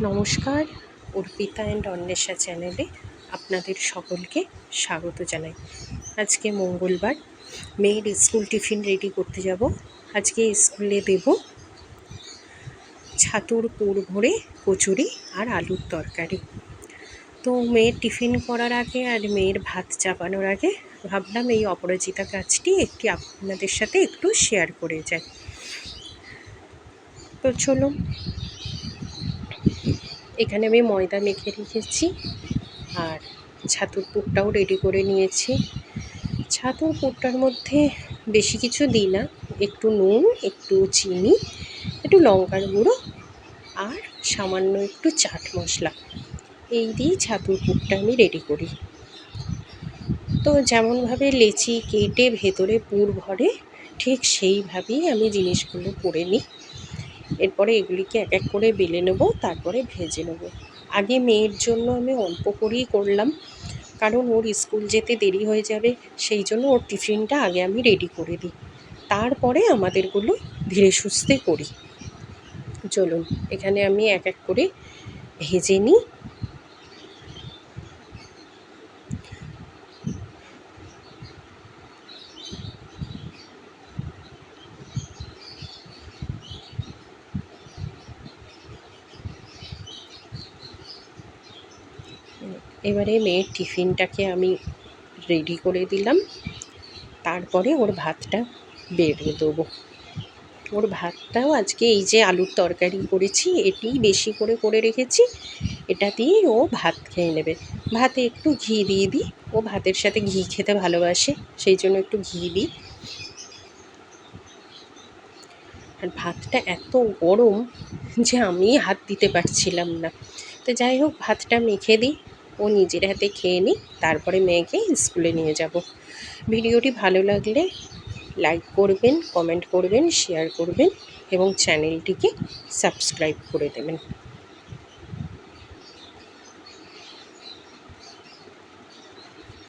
নমস্কার, অর্পিতা অ্যান্ড অন্বেষা চ্যানেলে আপনাদের সকলকে স্বাগত জানাই। আজকে মঙ্গলবার, মেয়ের স্কুল টিফিন রেডি করতে যাব। আজকে স্কুলে দেব ছাতুর পুর ভরে কচুরি আর আলুর তরকারি। তো মেয়ের টিফিন করার আগে আর মেয়ের ভাত চাপানোর আগে ভাবলাম এই অপরাজিতা কাজটি আপনাদের সাথে একটু শেয়ার করে যাই। তো চলুন, এখানে আমি ময়দা মেখে রেখেছি আর ছাতুর পুরটাও রেডি করে নিয়েছি। ছাতুর পুরটার মধ্যে বেশি কিছু দিই না, একটু নুন, একটু চিনি, একটু লঙ্কার গুঁড়ো আর সামান্য একটু চাট মশলা, এই দিয়ে ছাতুর পুরটা আমি রেডি করি। তো যেমনভাবে লেচি কেটে ভেতরে পুর ভরে ঠিক সেইভাবেই আমি জিনিসগুলো করে নিই। এরপরে এগুলিকে এক এক করে বেলে নেব, তারপরে ভেজে নেব। আগে মেয়ের জন্য আমি অল্প করেই করলাম, কারণ ওর স্কুল যেতে দেরি হয়ে যাবে, সেই জন্য ওর টিফিনটা আগে আমি রেডি করে দিই, তারপরে আমাদেরগুলো ধীরে সুস্থে করি। চলুন, এখানে আমি এক এক করে ভেজে নিই। এবারে মেয়ের টিফিনটাকে আমি রেডি করে দিলাম, তারপরে ওর ভাতটা বেড়ে দেবো। ওর ভাতটাও আজকে এই যে আলুর তরকারি করেছি, এটিই বেশি করে করে রেখেছি, এটা দিয়ে ও ভাত খেয়ে নেবে। ভাতে একটু ঘি দিয়ে দিই, ও ভাতের সাথে ঘি খেতে ভালোবাসে, সেই জন্য একটু ঘি দিই। আর ভাতটা এত গরম যে আমি হাত দিতে পারছিলাম না। তো যাই হোক, ভাতটা মেখে দিই, ও নিজের হাতে খেয়ে নিই, তারপরে মেয়েকে স্কুলে নিয়ে যাব। ভিডিওটি ভালো লাগলে লাইক করবেন, কমেন্ট করবেন, শেয়ার করবেন এবং চ্যানেলটিকে সাবস্ক্রাইব করে দেবেন।